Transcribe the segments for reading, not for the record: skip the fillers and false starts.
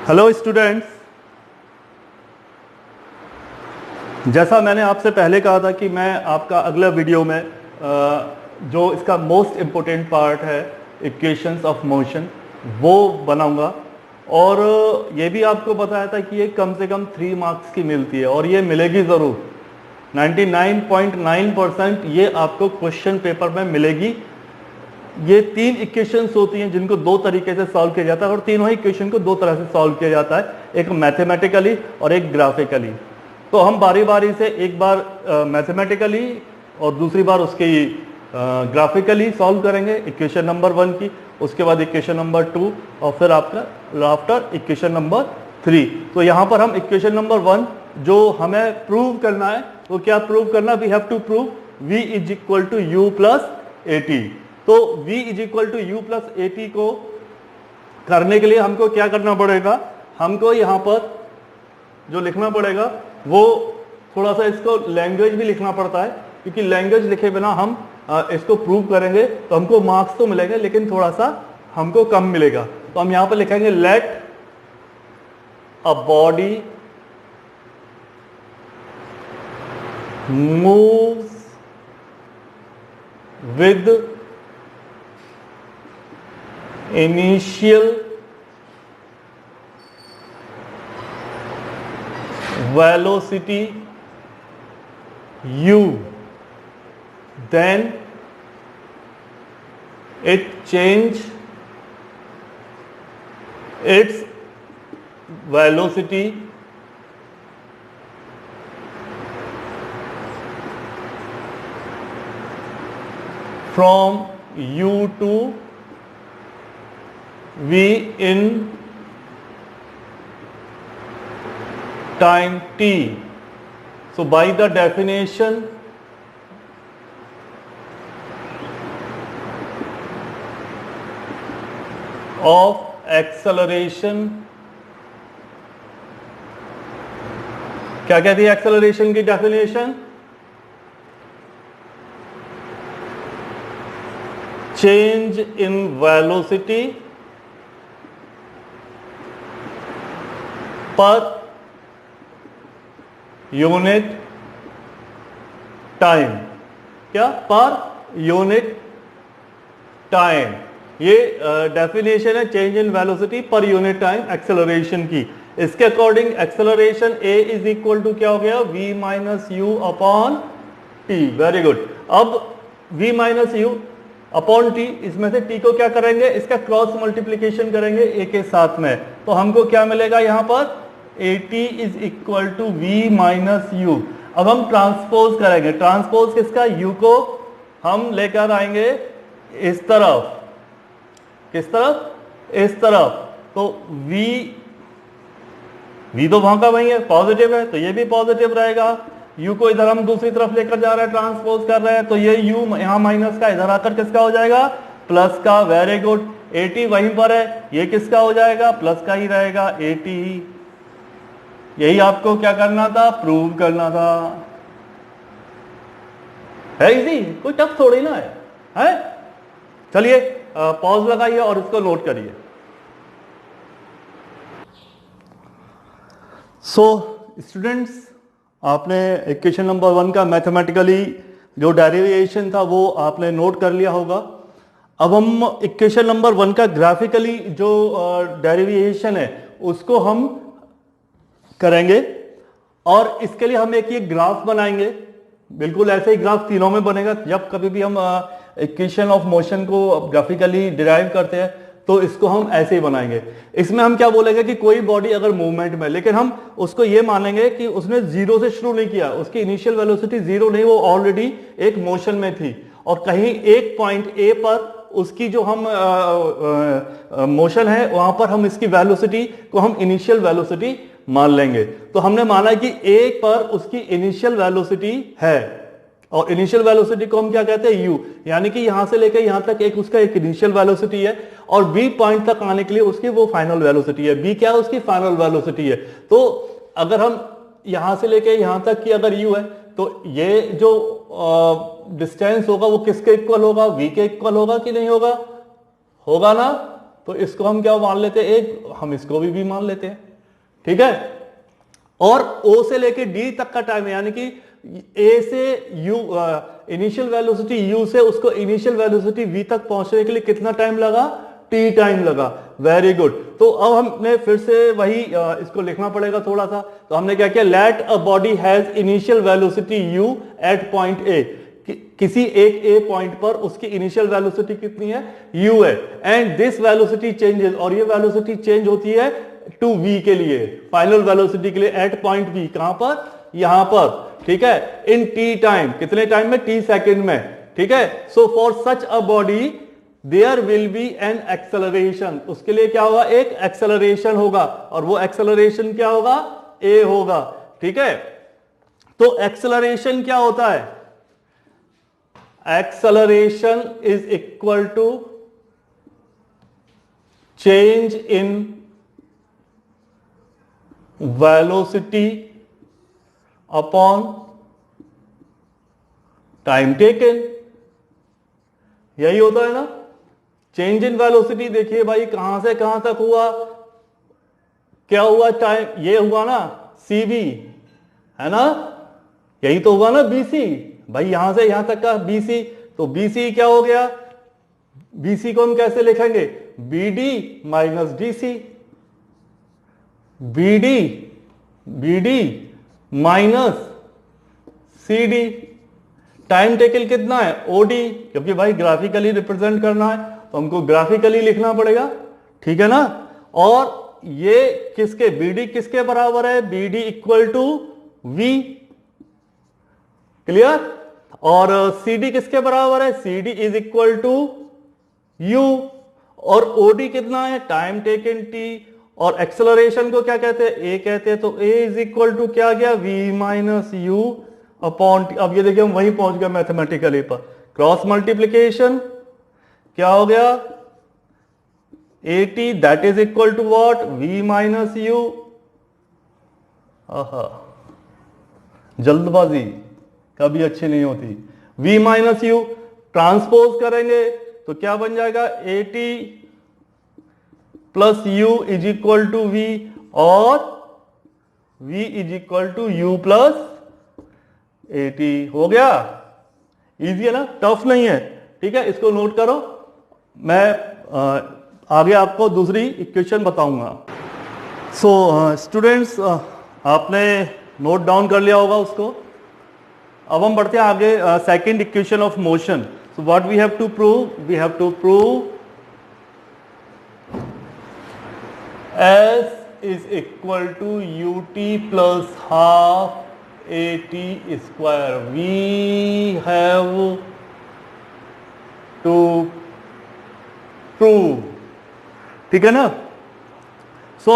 Hello students, जैसा मैंने आपसे पहले कहा था कि मैं आपका अगला वीडियो में जो इसका मोस्ट इम्पोर्टेंट पार्ट है इक्वेशंस ऑफ मोशन वो बनाऊंगा। और ये भी आपको बताया था कि ये कम से कम 3 मार्क्स की मिलती है और ये मिलेगी ज़रूर। 99.9% ये आपको क्वेश्चन पेपर में मिलेगी। ये 3 इक्वेशंस होती हैं जिनको 2 तरीके से सॉल्व किया जाता है और तीनों ही इक्वेशन को 2 तरह से सॉल्व किया जाता है, एक मैथमेटिकली और एक ग्राफिकली। तो हम बारी बारी से एक बार मैथमेटिकली और दूसरी बार उसकी ग्राफिकली सॉल्व करेंगे इक्वेशन नंबर 1 की, उसके बाद इक्वेशन नंबर 2 और फिर आफ्टर इक्वेशन नंबर 3। तो यहाँ पर हम इक्वेशन नंबर 1 जो हमें प्रूव करना है वो क्या प्रूव करना, we have to prove v is equal to u plus a t. तो v is equal to u plus a t को करने के लिए हमको क्या करना पड़ेगा, हमको यहाँ पर जो लिखना पड़ेगा वो थोड़ा सा इसको लैंग्वेज भी लिखना पड़ता है, क्योंकि लैंग्वेज लिखे बिना हम इसको प्रूव करेंगे तो हमको मार्क्स तो मिलेंगे लेकिन थोड़ा सा हमको कम मिलेगा। तो हम यहाँ पर लिखेंगे let a body moves with initial velocity u, then it change its velocity from u to v in time t. So by the definition of acceleration, क्या कहती है एक्सेलरेशन की definition, change in velocity per unit time. क्या, per unit time. ये definition है change in velocity per unit time acceleration की। इसके according acceleration a is equal to क्या हो गया, v minus u upon t. Very good. अब v minus u upon t, इसमें से t को क्या करेंगे, इसका क्रॉस मल्टीप्लीकेशन करेंगे a के साथ में, तो हमको क्या मिलेगा यहां पर at is equal to v minus u. अब हम ट्रांसपोज करेंगे, ट्रांसपोज किसका, u को हम लेकर आएंगे इस तरफ, किस तरफ, इस तरफ। तो v तो वहां का वही है, पॉजिटिव है, तो ये भी पॉजिटिव रहेगा। u को इधर हम दूसरी तरफ लेकर जा रहे हैं, ट्रांसपोज कर रहे हैं, तो ये u यहां माइनस का, इधर आकर किसका हो जाएगा, प्लस का। Very good. at वहीं पर है, ये किसका हो जाएगा, प्लस का ही रहेगा, at। यही आपको क्या करना था, प्रूव करना था। है इजी, कोई टफ थोड़ी ना है? चलिए पॉज लगाइए और इसको नोट करिए। सो स्टूडेंट्स, आपने इक्वेशन नंबर 1 का मैथमेटिकली जो डेरिवेशन था वो आपने नोट कर लिया होगा। अब हम इक्वेशन नंबर 1 का ग्राफिकली जो डेरिवेशन है उसको हम करेंगे, और इसके लिए हम एक ये ग्राफ बनाएंगे। बिल्कुल ऐसे ही ग्राफ तीनों में बनेगा। जब कभी भी हम इक्वेशन ऑफ मोशन को ग्राफिकली डिराइव करते हैं तो इसको हम ऐसे ही बनाएंगे। इसमें हम क्या बोलेंगे कि कोई बॉडी अगर मूवमेंट में, लेकिन हम उसको ये मानेंगे कि उसने जीरो से शुरू नहीं किया, उसकी इनिशियल वेलोसिटी जीरो नहीं, वो ऑलरेडी एक मोशन में थी, और कहीं एक पॉइंट ए पर उसकी जो हम मोशन है वहां पर हम इसकी वेलोसिटी को हम इनिशियल वेलोसिटी मान लेंगे। तो हमने माना कि ए पर उसकी इनिशियल वेलोसिटी है, और इनिशियल वेलोसिटी को हम क्या कहते हैं, u, यानी कि यहां से लेकर यहां तक एक उसका एक इनिशियल वेलोसिटी है, और b पॉइंट तक आने के लिए उसकी वो फाइनल वेलोसिटी है। b क्या है, उसकी फाइनल वेलोसिटी है। तो अगर हम यहां से लेकर यहां तक की अगर u है तो ये जो डिस्टेंस होगा वो किसके इक्वल होगा, v के इक्वल होगा कि नहीं होगा, होगा ना। तो इसको हम क्या मान लेते हैं, एक हम इसको भी मान लेते हैं, ठीक है। और O से लेके D तक का टाइम, यानी कि A से U इनिशियल वेलोसिटी U से उसको इनिशियल वेलोसिटी V तक पहुंचने के लिए कितना टाइम लगा, T टाइम लगा। Very good. तो अब हमने फिर से वही इसको लिखना पड़ेगा थोड़ा सा। तो हमने क्या किया, let a body has initial velocity U at point A, किसी एक A पॉइंट पर उसकी इनिशियल वेलोसिटी कितनी है, U है, एंड दिस वेलोसिटी चेंजेस, और ये वेलोसिटी चेंज होती है टू V के लिए, फाइनल वेलोसिटी के लिए एट पॉइंट V, कहां पर, यहां पर, ठीक है, इन T टाइम, कितने टाइम में, T सेकेंड में, ठीक है। So for such a body there will be an acceleration, उसके लिए क्या होगा, एक एक्सेलरेशन होगा, और वो एक्सेलरेशन क्या होगा, A होगा, ठीक है। तो एक्सेलरेशन क्या होता है, acceleration is equal to change in velocity upon time taken, यही होता है ना। चेंज इन वेलोसिटी देखिए भाई, कहां से कहां तक हुआ, क्या हुआ, टाइम ये हुआ ना CV, है ना, यही तो हुआ ना BC भाई, यहां से यहां तक का BC, तो BC क्या हो गया, BC को हम कैसे लिखेंगे, BD minus DC, BD minus CD। Time taken कितना है, OD, क्योंकि भाई ग्राफिकली रिप्रेजेंट करना है तो हमको ग्राफिकली लिखना पड़ेगा, ठीक है ना। और ये किसके, BD किसके बराबर है, BD equal to V, clear. और CD किसके बराबर है, CD is equal to U, और OD कितना है, टाइम टेकन T, और एक्सेलरेशन को क्या कहते हैं, A कहते हैं, तो A इज इक्वल टू क्या गया, V minus U upon T। अब ये देखिए हम वहीं पहुंच गए मैथमेटिकली पर, क्रॉस मल्टीप्लीकेशन क्या हो गया, AT that is equal to what, V minus U। जल्दबाजी कभी अच्छी नहीं होती। V माइनस U ट्रांसपोज करेंगे तो क्या बन जाएगा, AT plus U is equal to V, और V is equal to U plus AT, हो गया। इजी है ना, टफ नहीं है, ठीक है। इसको नोट करो, मैं आगे आपको दूसरी इक्वेशन बताऊंगा। सो स्टूडेंट्स, आपने नोट डाउन कर लिया होगा उसको। अब हम बढ़ते हैं आगे, second equation of motion. So what we have to prove, we have to prove S is equal to UT plus half AT square. We have to prove, ठीक है ना। सो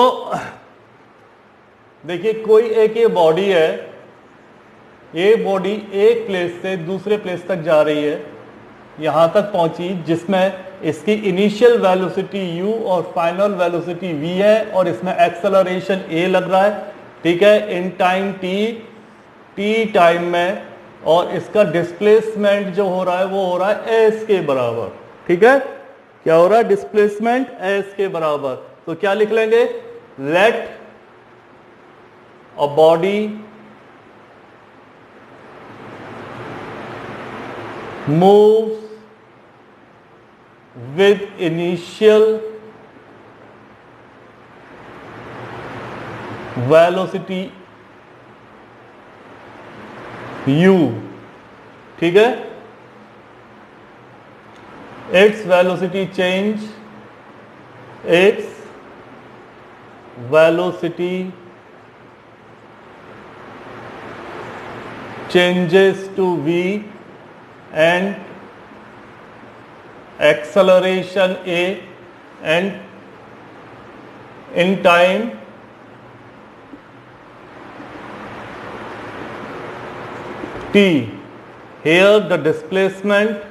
देखिए, कोई एक ये बॉडी है, ये बॉडी एक प्लेस से दूसरे प्लेस तक जा रही है, यहां तक पहुंची, जिसमें इसकी इनिशियल वेलोसिटी U और फाइनल वेलोसिटी V है, और इसमें एक्सेलरेशन A लग रहा है, ठीक है, इन टाइम T टाइम में, और इसका डिस्प्लेसमेंट जो हो रहा है वो हो रहा है S के बराबर, ठीक है। क्या हो रहा है, डिस्प्लेसमेंट S के बराबर। तो क्या लिख लेंगे, let a body moves with initial velocity U, ठीक है, its velocity change, its velocity changes to V, and acceleration A, and in time T. Here the displacement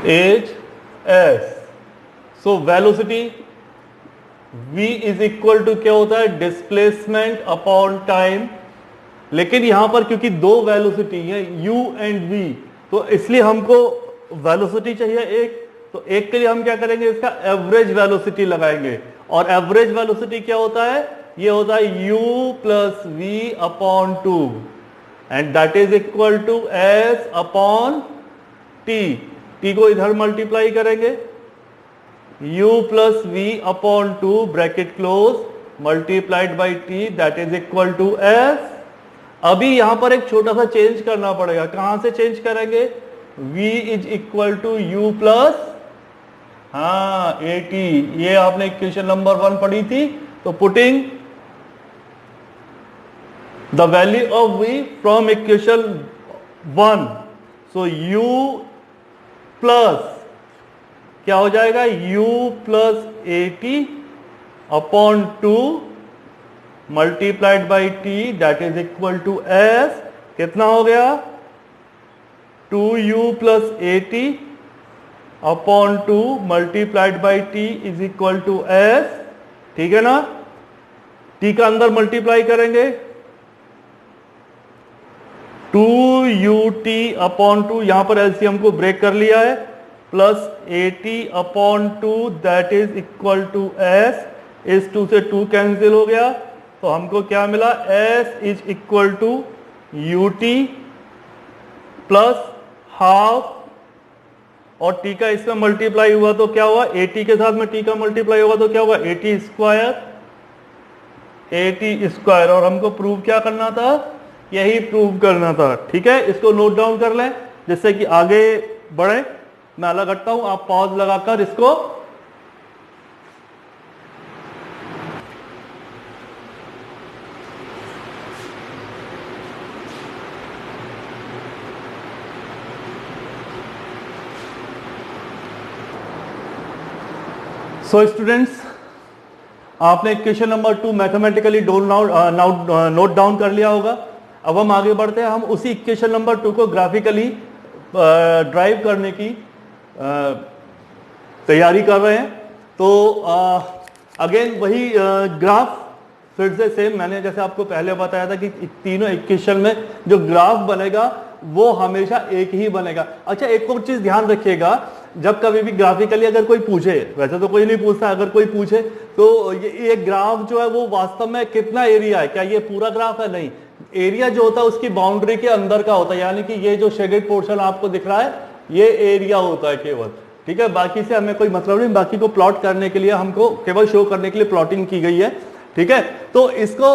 is S. So velocity V is equal to क्या होता है, displacement upon time, लेकिन यहां पर क्योंकि दो वेलोसिटी है u एंड v, तो इसलिए हमको वेलोसिटी चाहिए एक, तो एक के लिए हम क्या करेंगे, इसका एवरेज वेलोसिटी लगाएंगे। और एवरेज वेलोसिटी क्या होता है, ये होता है u plus v upon two, and that is equal to s upon t। t को इधर मल्टीप्लाई करेंगे, u plus v upon two bracket close multiplied by t, that is equal to s। अभी यहां पर एक छोटा सा चेंज करना पड़ेगा, कहां से चेंज करेंगे, v is equal to u plus at, ये आपने इक्वेशन नंबर 1 पढ़ी थी। तो putting the value of v from equation 1, so u plus क्या हो जाएगा, u plus at upon two multiplied by t, that is equal to s। कितना हो गया, 2u plus at upon two multiplied by t is equal to s। ठीक है ना, t का अंदर मल्टीप्लाई करेंगे, 2ut अपॉन टू, यहां पर एलसीएम को ब्रेक कर लिया है, plus at upon two that is equal to s। इस 2 से 2 कैंसिल हो गया, तो हमको क्या मिला, s is equal to ut plus half, और t का इसमें मल्टीप्लाई हुआ तो क्या हुआ, at के साथ में t का मल्टीप्लाई होगा तो क्या होगा, at स्क्वायर। और हमको प्रूव क्या करना था, यही प्रूव करना था। ठीक है, इसको नोट डाउन कर लें जिससे कि आगे बढ़े। मैं अलग हटता हूं, आप पॉज लगाकर इसको सो स्टूडेंट्स, आपने equation number 2 mathematically note down कर लिया होगा। अब हम आगे बढ़ते हैं, हम उसी इक्वेशन नंबर 2 को ग्राफिकली ड्राइव करने की तैयारी कर रहे हैं। तो अगेन वही ग्राफ, फिर से सेम, मैंने जैसे आपको पहले बताया था कि तीनों इक्वेशन में जो ग्राफ बनेगा वो हमेशा एक ही बनेगा। अच्छा, एक और चीज ध्यान रखिएगा, जब कभी भी ग्राफिकली अगर कोई पूछे, वैसे तो कोई नहीं पूछता, अगर कोई पूछे तो ये ग्राफ जो है वो वास्तव में कितना एरिया है, क्या ये पूरा ग्राफ है, नहीं, एरिया जो होता है उसकी बाउंड्री के अंदर का होता है, यानी कि ये जो शेडेड पोर्शन आपको दिख रहा है ये एरिया होता है केवल। ठीक है, बाकी से हमें कोई मतलब नहीं, बाकी को प्लॉट करने के लिए हमको केवल शो करने के लिए प्लॉटिंग की गई है। ठीक है, तो इसको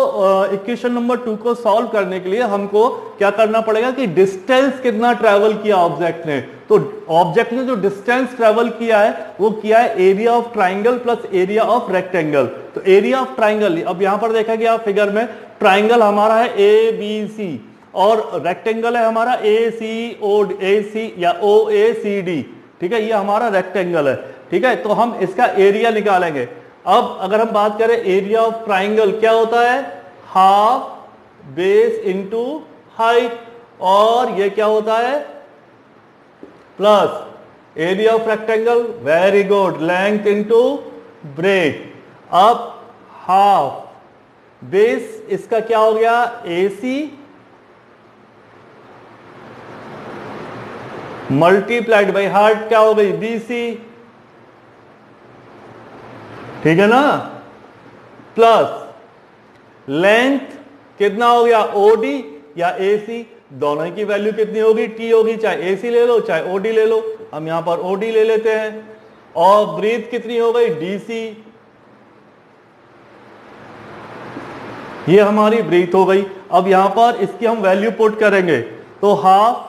इक्वेशन नंबर 2 को सॉल्व करने के लिए हमको क्या करना पड़ेगा कि डिस्टेंस कितना ट्रैवल किया ऑब्जेक्ट ने। तो ऑब्जेक्ट ने जो डिस्टेंस ट्रैवल किया है वो किया है area of triangle plus area of rectangle. तो एरिया ऑफ ट्राइंगल, अब यहां पर देखा गया फिगर में, ट्राइंगल हमारा है ABC और रेक्टेंगल है हमारा AC या OACD। ठीक है, ये हमारा रेक्टेंगल है। ठीक है, तो हम इसका एरिया निकालेंगे। अब अगर हम बात करें एरिया ऑफ ट्राइंगल क्या होता है, हाफ बेस इंटू हाइट, और ये क्या होता है, plus area of rectangle, very good, length into breadth. अब हाफ बेस इसका क्या हो गया, AC मल्टीप्लाइड बाई हाइट क्या हो गई, BC। ठीक है ना, प्लस लेंथ कितना हो गया, OD या AC, दोनों की वैल्यू कितनी होगी, T होगी, चाहे AC ले लो चाहे OD ले लो, हम यहां पर OD ले लेते हैं। और ब्रीथ कितनी हो गई, DC, ये हमारी ब्रीथ हो गई। अब यहां पर इसकी हम वैल्यू पुट करेंगे, तो हाफ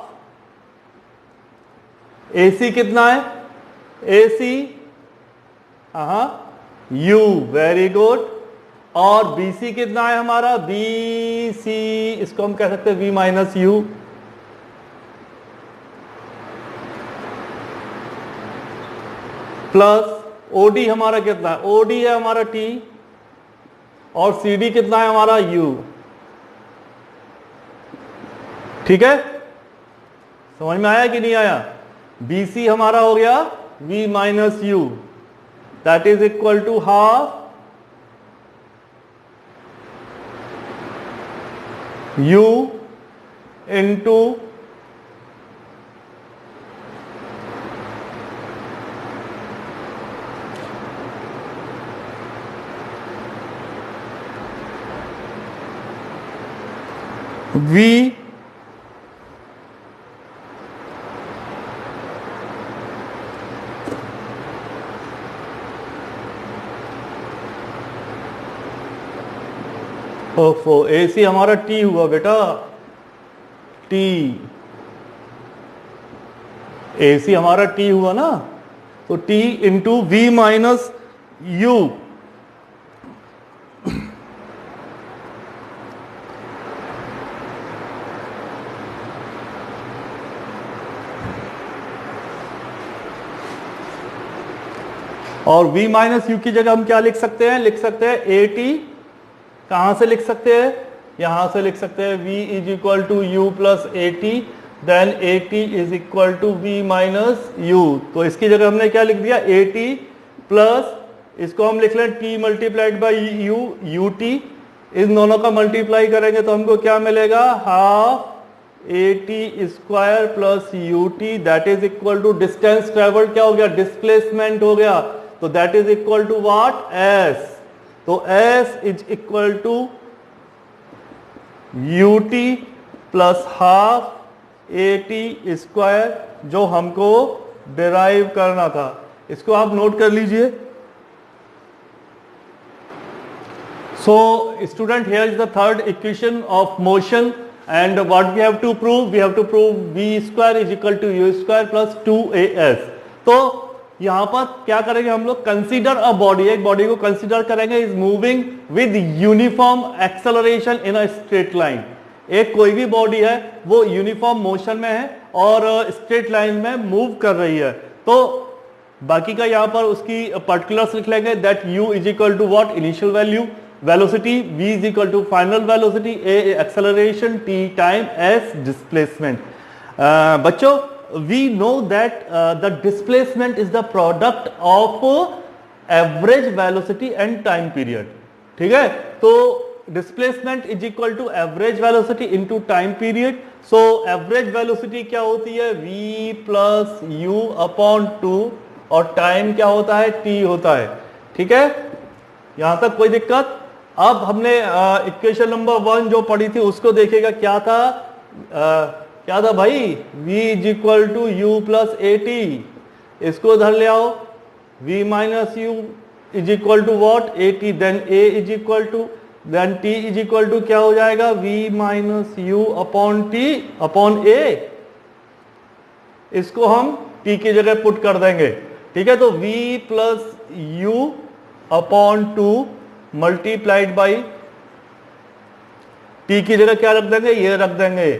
AC कितना है, AC U, वेरी गुड, और BC कितना है हमारा, BC, इसको हम कह सकते हैं V minus U, plus OD हमारा कितना है, OD है हमारा T, और CD कितना है हमारा U। ठीक है, समझ में आया कि नहीं आया, BC हमारा हो गया V minus U, that is equal to half u into v a c हमारा टी हुआ बेटा, टी ए सी हमारा टी हुआ ना, तो t into v minus u, और v माइनस यू की जगह हम क्या लिख सकते हैं, लिख सकते हैं ए टी, कहां से लिख सकते हैं, यहां से लिख सकते हैं v is equal to u plus a t, then a t is equal to v minus u. तो इसकी जगह हमने क्या लिख दिया, ए टी प्लस, इसको हम लिख लें T multiplied by U, U T, इन दोनों का मल्टीप्लाई करेंगे तो हमको क्या मिलेगा, half A T square plus U T, that is equal to distance travelled क्या हो गया, डिस्प्लेसमेंट हो गया, तो that is equal to what, S. तो s is equal to U T plus half A T square, जो हमको derive करना था। इसको आप नोट कर लीजिए। So student, here is the third equation of motion and what we have to prove, we have to prove v square is equal to u square plus 2as। तो यहां पर क्या करेंगे हम लोग, कंसीडर अ बॉडी, एक body को consider करेंगे, is moving with uniform acceleration in a straight line. एक कोई भी बॉडी है वो यूनिफॉर्म मोशन में है और स्ट्रेट लाइन में मूव कर रही है, तो बाकी का यहां पर उसकी पर्टिकुलर्स लिख लेंगे, that u is equal to what, initial value, velocity v is equal to final velocity, a acceleration, t time, s displacement. बच्चों, we know that the displacement is the product of average velocity and time period, ठीक है। तो displacement is equal to average velocity into time period, so average velocity क्या होती है, v plus u upon 2, और time क्या होता है, t होता है, ठीक है, यहां तक कोई दिक्कत। अब हमने इक्वेशन नंबर 1 जो पढ़ी थी उसको देखिएगा, क्या था, क्या था भाई, v is equal to u plus a t, इसको इधर ले आओ, v minus u is equal to what, a t, then a is equal to, then t is equal to क्या हो जाएगा, v minus u upon t upon a, इसको हम t की जगह पुट कर देंगे, ठीक है। तो v plus you upon 2 multiplied by, t की जगह क्या रख देंगे, ये रख देंगे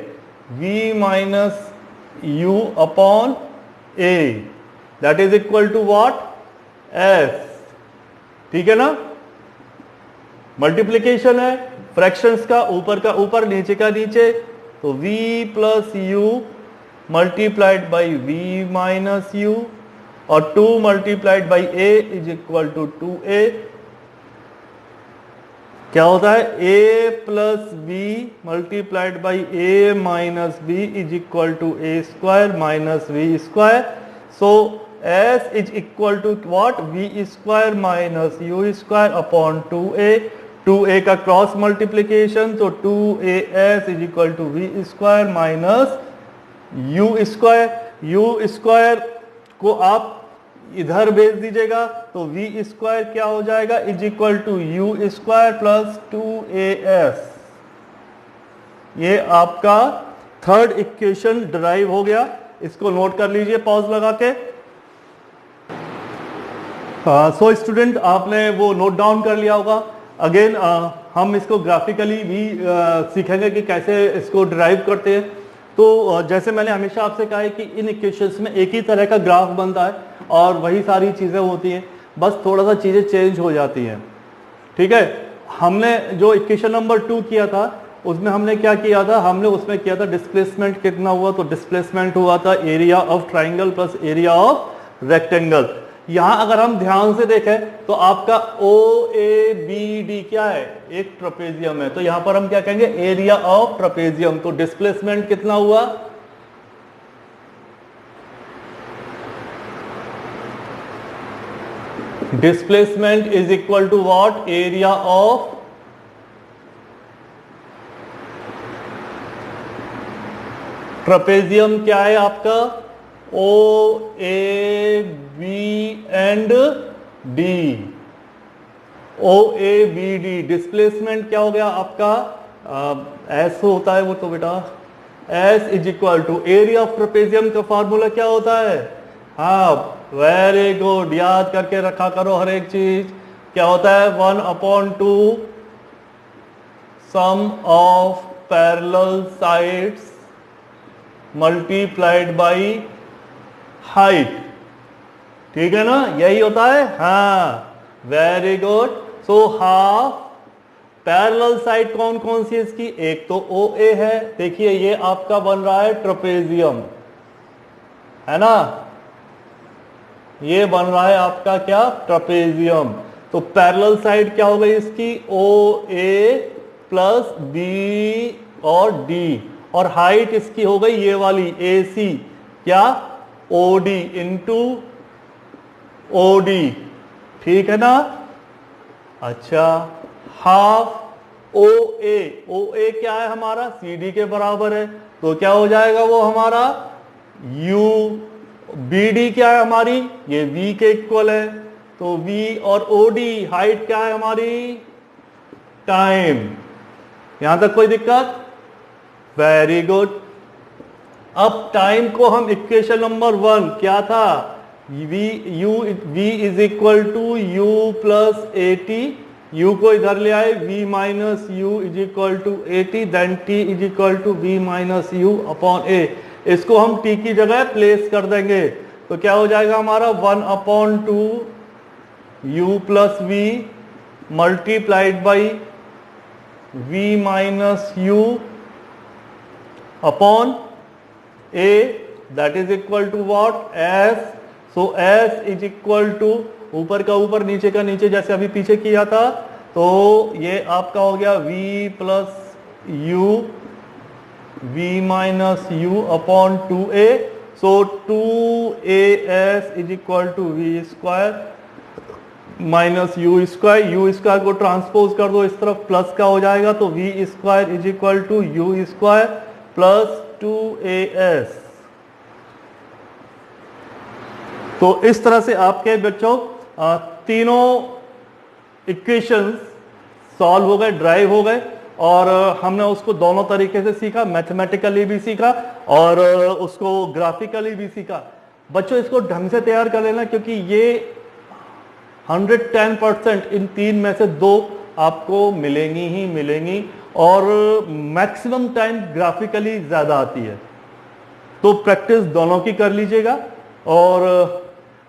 v minus u upon a, that is equal to what, s, ठीक है ना। मल्टीप्लीकेशन है फ्रैक्शंस का, ऊपर का ऊपर नीचे का नीचे, तो v plus u multiplied by v minus u, और 2 multiplied by a is equal to 2a, क्या होता है, a plus b multiplied by a minus b is equal to a square minus v square. So s is equal to what, v square minus u square upon 2a, 2a का cross multiplication, तो 2as is equal to v square minus u square. u square को आप इधर भेज दीजिएगा, तो v square क्या हो जाएगा, is equal to u square plus 2as। ये आपका थर्ड इक्वेशन डिराइव हो गया, इसको नोट कर लीजिए पॉज लगा के। सो स्टूडेंट, आपने वो नोट डाउन कर लिया होगा। अगेन हम इसको ग्राफिकली भी सीखेंगे कि कैसे इसको डिराइव करते हैं। तो जैसे मैंने हमेशा आपसे कहा है कि इन इक्वेशंस में एक ही तरह का ग्राफ बनता है और वही सारी चीज़ें होती हैं, बस थोड़ा सा चीज़ें चेंज हो जाती हैं, ठीक है। हमने जो इक्वेशन नंबर 2 किया था उसमें हमने क्या किया था, हमने उसमें किया था डिस्प्लेसमेंट कितना हुआ, तो डिस्प्लेसमेंट हुआ था area of triangle plus area of rectangle. यहां अगर हम ध्यान से देखें तो आपका OABD क्या है, एक ट्रपेजियम है, तो यहां पर हम क्या कहेंगे, एरिया ऑफ ट्रपेजियम। तो डिस्प्लेसमेंट कितना हुआ, displacement is equal to what, area of trapezium. क्या है आपका, OABD, OABD। डिस्प्लेसमेंट क्या हो गया आपका, एस होता है वो तो बेटा, S is equal to area of trapezium का फॉर्मूला क्या होता है, हाँ वेरी गुड, याद करके रखा करो हर एक चीज। क्या होता है, 1/2 sum of parallel sides multiplied by height, ठीक है ना, यही होता है, हाँ very good. So half parallel side कौन कौन सी है इसकी, एक तो OA है, देखिए ये आपका बन रहा है ट्रपेजियम, है ना, ये बन रहा है आपका क्या, ट्रपेजियम। तो पैरेलल साइड क्या हो गई इसकी, OA प्लस B और D, और हाइट इसकी हो गई ये वाली AC, क्या, OD इंटू OD, ठीक है ना। अच्छा, हाफ OA, OA क्या है हमारा, CD के बराबर है, तो क्या हो जाएगा वो हमारा U। BD क्या है हमारी, ये V के इक्वल है, तो V और OD, हाइट क्या है हमारी, टाइम। यहां तक कोई दिक्कत, वेरी गुड। अब टाइम को हम इक्वेशन नंबर 1 क्या था, V is equal to U plus AT, U को इधर ले आए, V minus U is equal to AT, then T is equal to V minus U upon A। इसको हम T की जगह प्लेस कर देंगे, तो क्या हो जाएगा हमारा 1/2 U plus V multiplied by V minus U upon A, that is equal to what, S। So S is equal to, ऊपर का ऊपर नीचे का नीचे, जैसे अभी पीछे किया था, तो ये आपका हो गया V plus U, V minus U upon 2A। So 2AS is equal to V square minus U square, U square को ट्रांसपोज कर दो इस तरफ, प्लस का हो जाएगा, तो V square is equal to U square plus 2AS। तो इस तरह से आपके बच्चों तीनों इक्वेशंस सॉल्व हो गए, ड्राइव हो गए, और हमने उसको दोनों तरीके से सीखा, मैथमेटिकली भी सीखा और उसको ग्राफिकली भी सीखा। बच्चों इसको ढंग से तैयार कर लेना, क्योंकि ये 110% इन तीन में से 2 आपको मिलेंगी ही मिलेंगी, और मैक्सिमम टाइम ग्राफिकली ज्यादा आती है। तो प्रैक्टिस दोनों की कर लीजिएगा, और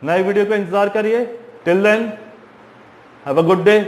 नए वीडियो का इंतजार करिए। Till then have a good day.